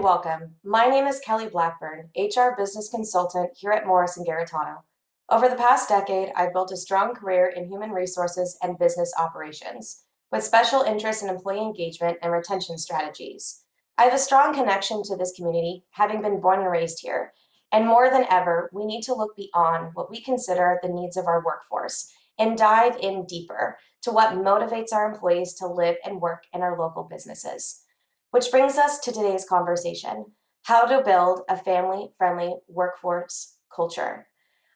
welcome. My name is Kelly Blackburn, HR business consultant here at Morris & Garritano. Over the past decade, I've built a strong career in human resources and business operations, with special interest in employee engagement and retention strategies. I have a strong connection to this community, having been born and raised here. And more than ever, we need to look beyond what we consider the needs of our workforce and dive in deeper to what motivates our employees to live and work in our local businesses. Which brings us to today's conversation, how to build a family-friendly workforce culture.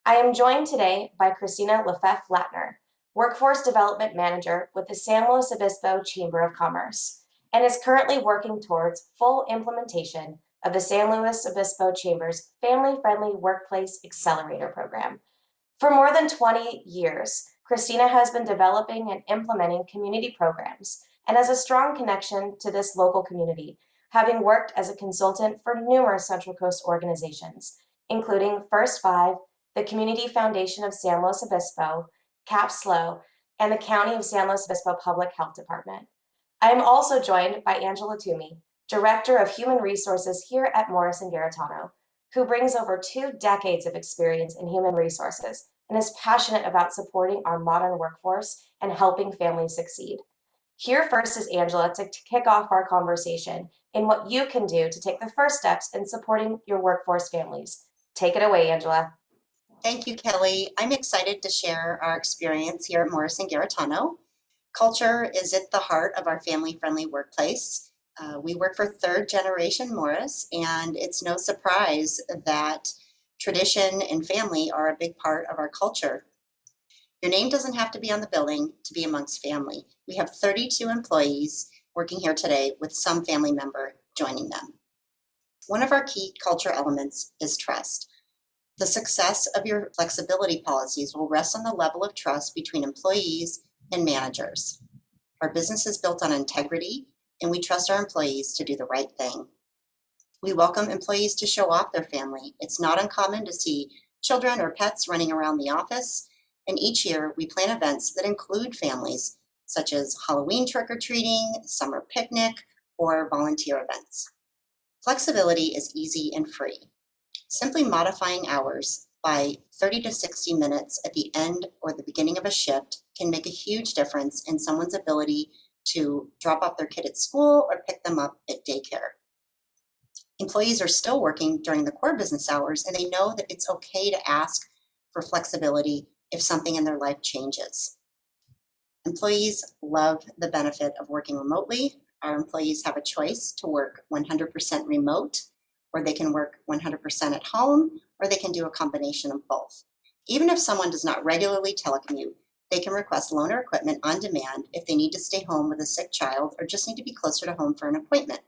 I am joined today by Christina Lefebvre-Latner, Workforce Development Manager with the San Luis Obispo Chamber of Commerce, and is currently working towards full implementation of the San Luis Obispo Chamber's Family-Friendly Workplace Accelerator program. For more than 20 years, Christina has been developing and implementing community programs and has a strong connection to this local community, having worked as a consultant for numerous Central Coast organizations, including First Five, the Community Foundation of San Luis Obispo, CAPSLO, and the County of San Luis Obispo Public Health Department. I am also joined by Angela Toomey, Director of Human Resources here at Morris & Garritano, who brings over 2 decades of experience in human resources and is passionate about supporting our modern workforce and helping families succeed. Here first is Angela to kick off our conversation in what you can do to take the first steps in supporting your workforce families. Take it away, Angela. Thank you, Kelly. I'm excited to share our experience here at Morris & Garritano. Culture is at the heart of our family-friendly workplace. We work for third generation Morris, and it's no surprise that tradition and family are a big part of our culture. Your name doesn't have to be on the building to be amongst family. We have 32 employees working here today with some family member joining them. One of our key culture elements is trust. The success of your flexibility policies will rest on the level of trust between employees and managers. Our business is built on integrity, and we trust our employees to do the right thing. We welcome employees to show off their family. It's not uncommon to see children or pets running around the office, and each year we plan events that include families, such as Halloween trick-or-treating, summer picnic, or volunteer events. Flexibility is easy and free. Simply modifying hours by 30 to 60 minutes at the end or the beginning of a shift can make a huge difference in someone's ability to drop off their kid at school or pick them up at daycare. Employees are still working during the core business hours, and they know that it's okay to ask for flexibility if something in their life changes. Employees love the benefit of working remotely. Our employees have a choice to work 100% remote, or they can work 100% at home, or they can do a combination of both. Even if someone does not regularly telecommute, they can request loaner equipment on demand if they need to stay home with a sick child or just need to be closer to home for an appointment.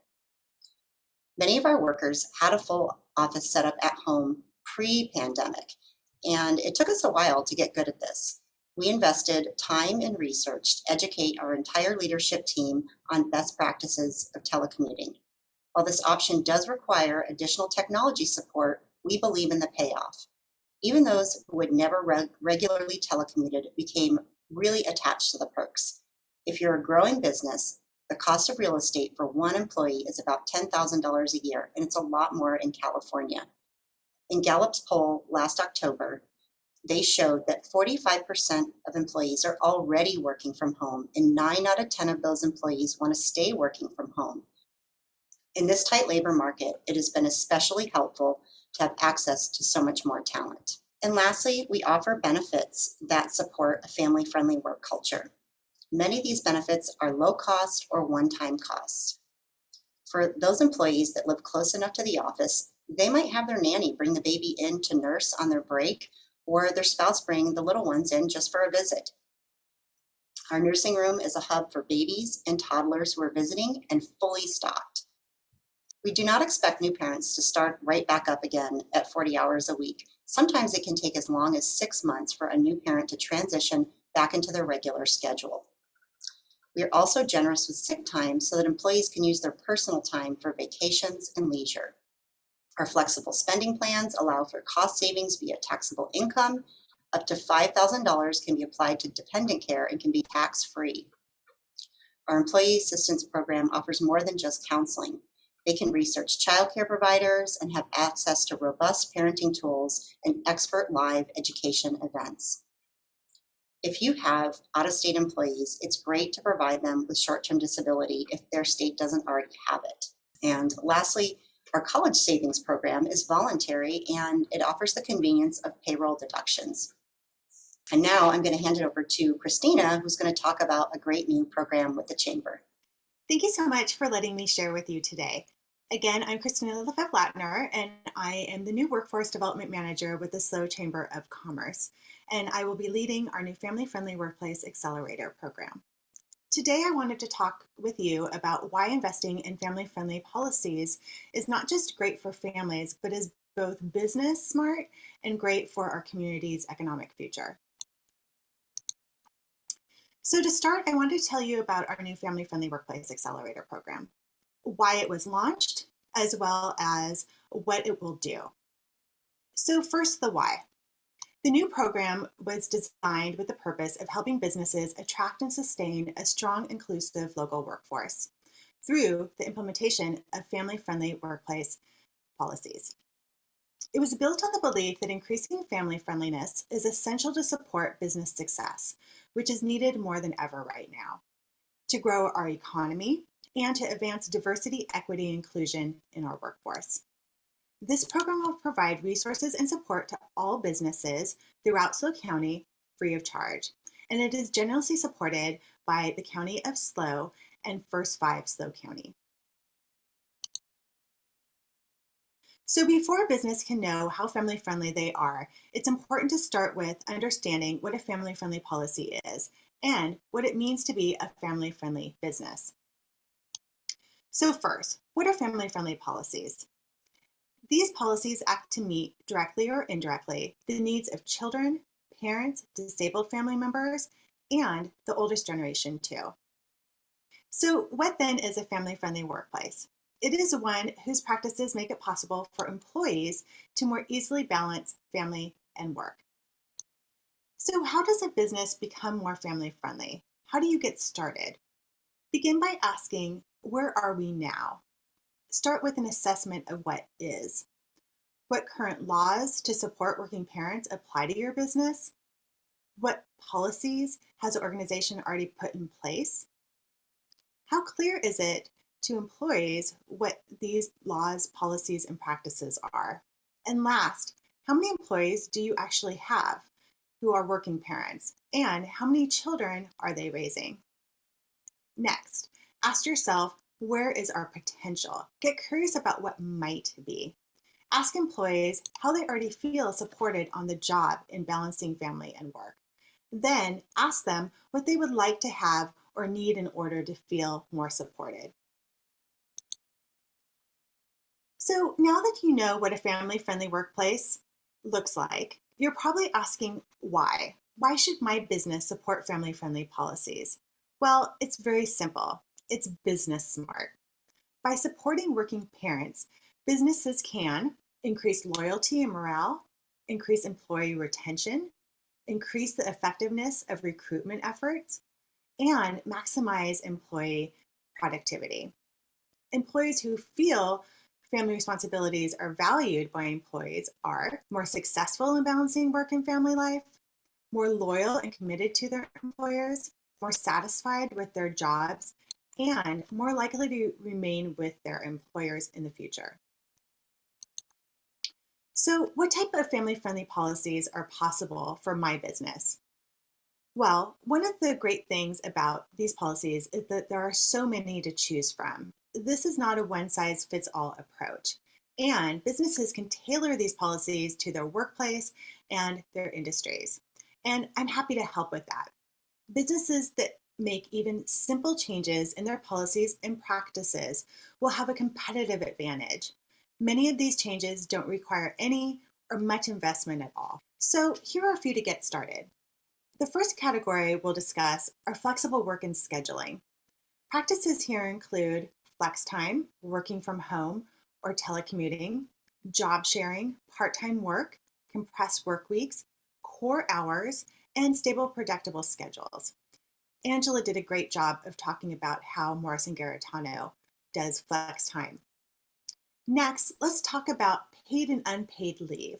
Many of our workers had a full office set up at home pre-pandemic, and it took us a while to get good at this. We invested time and research to educate our entire leadership team on best practices of telecommuting. While this option does require additional technology support, we believe in the payoff. Even those who would never regularly telecommuted became really attached to the perks. If you're a growing business, the cost of real estate for one employee is about $10,000 a year, and it's a lot more in California. In Gallup's poll last October, they showed that 45% of employees are already working from home, and 9 out of 10 of those employees want to stay working from home. In this tight labor market, it has been especially helpful to have access to so much more talent. And lastly, we offer benefits that support a family-friendly work culture. Many of these benefits are low cost or one-time costs. For those employees that live close enough to the office, they might have their nanny bring the baby in to nurse on their break, or their spouse bring the little ones in just for a visit. Our nursing room is a hub for babies and toddlers who are visiting and fully stocked. We do not expect new parents to start right back up again at 40 hours a week. Sometimes it can take as long as 6 months for a new parent to transition back into their regular schedule. We are also generous with sick time so that employees can use their personal time for vacations and leisure. Our flexible spending plans allow for cost savings via taxable income. Up to $5,000 can be applied to dependent care and can be tax-free. Our employee assistance program offers more than just counseling. They can research childcare providers and have access to robust parenting tools and expert live education events. If you have out-of-state employees, it's great to provide them with short-term disability if their state doesn't already have it. And lastly, our college savings program is voluntary and it offers the convenience of payroll deductions. And now I'm going to hand it over to Christina, who's going to talk about a great new program with the Chamber. Thank you so much for letting me share with you today. Again, I'm Christina Lefebvre-Latner, and I am the new Workforce Development Manager with the SLO Chamber of Commerce, and I will be leading our new Family-Friendly Workplace Accelerator program. Today, I wanted to talk with you about why investing in family-friendly policies is not just great for families, but is both business smart and great for our community's economic future. So to start, I wanted to tell you about our new Family-Friendly Workplace Accelerator program, why it was launched, as well as what it will do. So first, the why. The new program was designed with the purpose of helping businesses attract and sustain a strong, inclusive local workforce through the implementation of family-friendly workplace policies. It was built on the belief that increasing family friendliness is essential to support business success, which is needed more than ever right now, to grow our economy and to advance diversity, equity, and inclusion in our workforce. This program will provide resources and support to all businesses throughout SLO County free of charge, and it is generously supported by the County of SLO and First 5 SLO County. So before a business can know how family-friendly they are, it's important to start with understanding what a family-friendly policy is and what it means to be a family-friendly business. So first, what are family-friendly policies? These policies act to meet, directly or indirectly, the needs of children, parents, disabled family members, and the oldest generation too. So what then is a family-friendly workplace? It is one whose practices make it possible for employees to more easily balance family and work. So how does a business become more family-friendly? How do you get started? Begin by asking, where are we now? Start with an assessment of what is. What current laws to support working parents apply to your business? What policies has the organization already put in place? How clear is it to employees what these laws, policies, and practices are? And last, how many employees do you actually have who are working parents? And how many children are they raising? Next, ask yourself, where is our potential? Get curious about what might be. Ask employees how they already feel supported on the job in balancing family and work. Then ask them what they would like to have or need in order to feel more supported. So now that you know what a family-friendly workplace looks like, you're probably asking why. Why should my business support family-friendly policies? Well, it's very simple. It's business smart. By supporting working parents, businesses can increase loyalty and morale, increase employee retention, increase the effectiveness of recruitment efforts, and maximize employee productivity. Employees who feel family responsibilities are valued by employees are more successful in balancing work and family life, more loyal and committed to their employers, more satisfied with their jobs, and more likely to remain with their employers in the future. So what type of family-friendly policies are possible for my business? Well, one of the great things about these policies is that there are so many to choose from. This is not a one-size-fits-all approach, and businesses can tailor these policies to their workplace and their industries. And I'm happy to help with that. Businesses that make even simple changes in their policies and practices will have a competitive advantage. Many of these changes don't require any or much investment at all. So here are a few to get started. The first category we'll discuss are flexible work and scheduling. Practices here include flex time, working from home or telecommuting, job sharing, part-time work, compressed work weeks, core hours, and stable, predictable schedules. Angela did a great job of talking about how Morris and Garritano does flex time. Next, let's talk about paid and unpaid leave.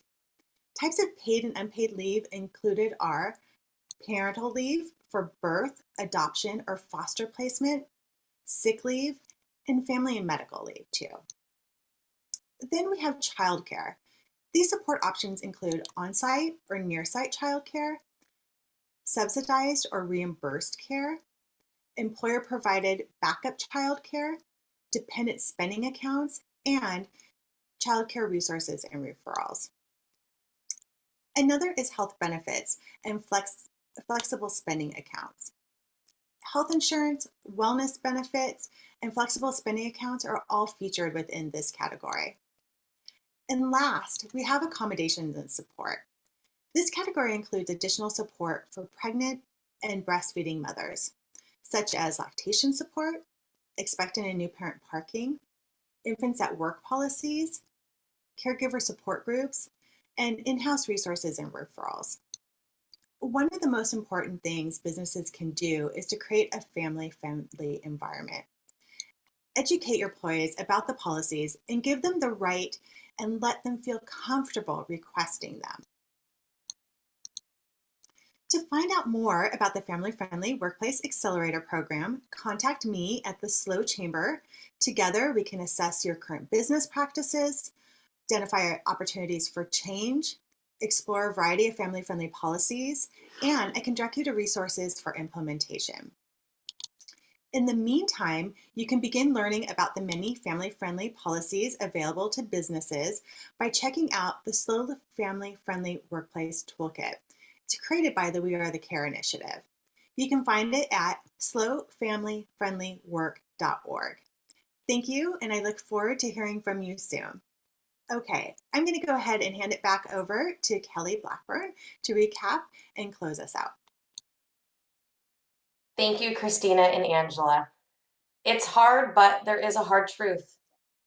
Types of paid and unpaid leave included are parental leave for birth, adoption, or foster placement, sick leave, and family and medical leave too. Then we have childcare. These support options include on-site or near-site childcare, subsidized or reimbursed care, employer-provided backup childcare, dependent spending accounts, and childcare resources and referrals. Another is health benefits and flexible spending accounts. Health insurance, wellness benefits, and flexible spending accounts are all featured within this category. And last, we have accommodations and support. This category includes additional support for pregnant and breastfeeding mothers, such as lactation support, expectant and new parent parking, infants at work policies, caregiver support groups, and in-house resources and referrals. One of the most important things businesses can do is to create a family-friendly environment. Educate your employees about the policies and give them the right and let them feel comfortable requesting them. To find out more about the Family Friendly Workplace Accelerator program, contact me at the SLO Chamber. Together, we can assess your current business practices, identify opportunities for change, explore a variety of family-friendly policies, and I can direct you to resources for implementation. In the meantime, you can begin learning about the many family-friendly policies available to businesses by checking out the SLO Family Friendly Workplace Toolkit. It's created by the We Are the Care initiative. You can find it at slofamilyfriendlywork.org. Thank you, and I look forward to hearing from you soon. Okay, I'm going to go ahead and hand it back over to Kelly Blackburn to recap and close us out. Thank you, Christina and Angela. It's hard, but there is a hard truth.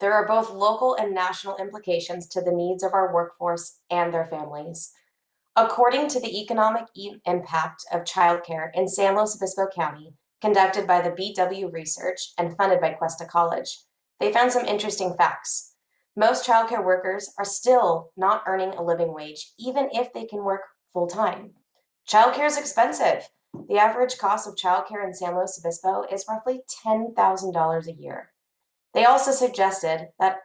There are both local and national implications to the needs of our workforce and their families. According to the economic impact of childcare in San Luis Obispo County, conducted by the BW Research and funded by Cuesta College, they found some interesting facts. Most childcare workers are still not earning a living wage, even if they can work full-time. Childcare is expensive. The average cost of childcare in San Luis Obispo is roughly $10,000 a year. They also suggested that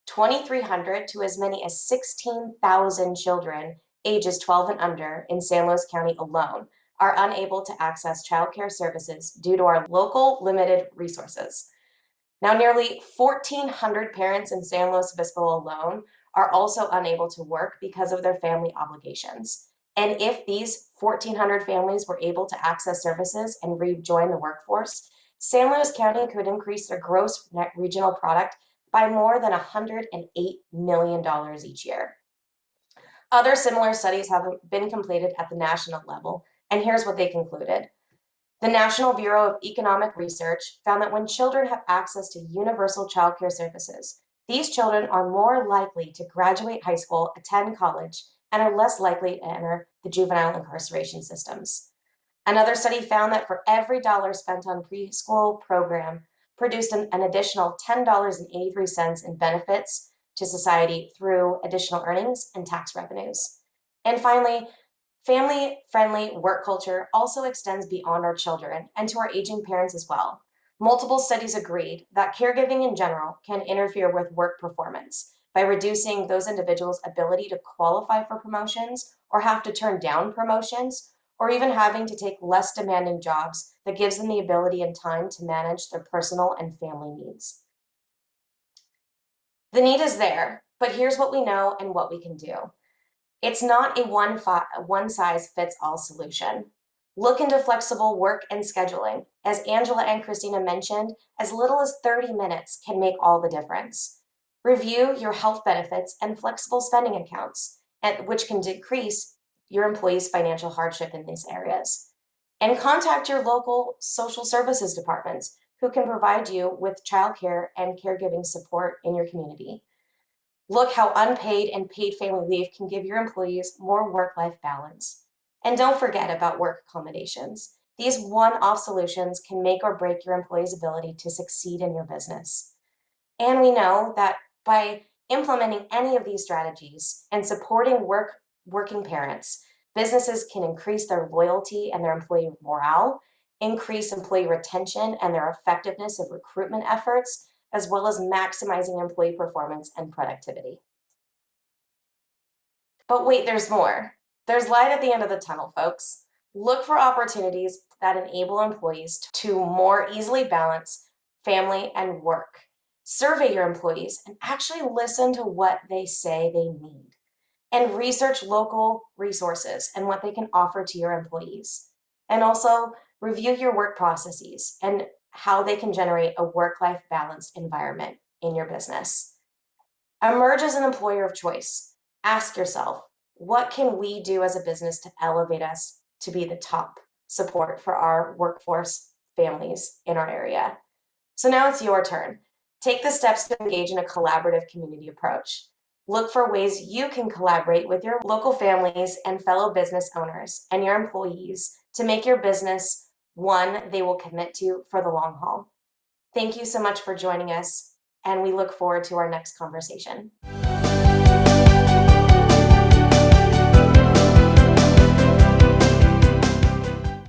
2,300 to as many as 16,000 children ages 12 and under in San Luis County alone are unable to access childcare services due to our local limited resources. Now, nearly 1,400 parents in San Luis Obispo alone are also unable to work because of their family obligations. And if these 1,400 families were able to access services and rejoin the workforce, San Luis County could increase their gross net regional product by more than $108 million each year. Other similar studies have been completed at the national level, and here's what they concluded. The National Bureau of Economic Research found that when children have access to universal child care services, these children are more likely to graduate high school, attend college, and are less likely to enter the juvenile incarceration systems. Another study found that for every dollar spent on preschool program, produced an additional $10.83 in benefits to society through additional earnings and tax revenues. And finally, family-friendly work culture also extends beyond our children and to our aging parents as well. Multiple studies agreed that caregiving in general can interfere with work performance by reducing those individuals' ability to qualify for promotions or have to turn down promotions, or even having to take less demanding jobs that gives them the ability and time to manage their personal and family needs. The need is there, but here's what we know and what we can do. It's not a one-size-fits-all solution. Look into flexible work and scheduling. As Angela and Christina mentioned, as little as 30 minutes can make all the difference. Review your health benefits and flexible spending accounts, which can decrease your employees' financial hardship in these areas. And contact your local social services departments who can provide you with childcare and caregiving support in your community. Look how unpaid and paid family leave can give your employees more work-life balance. And don't forget about work accommodations. These one-off solutions can make or break your employees' ability to succeed in your business. And we know that By implementing any of these strategies and supporting working parents, businesses can increase their loyalty and their employee morale, increase employee retention and their effectiveness of recruitment efforts, as well as maximizing employee performance and productivity. But wait, there's more. There's light at the end of the tunnel, folks. Look for opportunities that enable employees to more easily balance family and work. Survey your employees and actually listen to what they say they need. And research local resources and what they can offer to your employees. And also review your work processes and how they can generate a work-life balanced environment in your business. Emerge as an employer of choice. Ask yourself, what can we do as a business to elevate us to be the top support for our workforce families in our area? So now it's your turn. Take the steps to engage in a collaborative community approach. Look for ways you can collaborate with your local families and fellow business owners and your employees to make your business one they will commit to for the long haul. Thank you so much for joining us, and we look forward to our next conversation.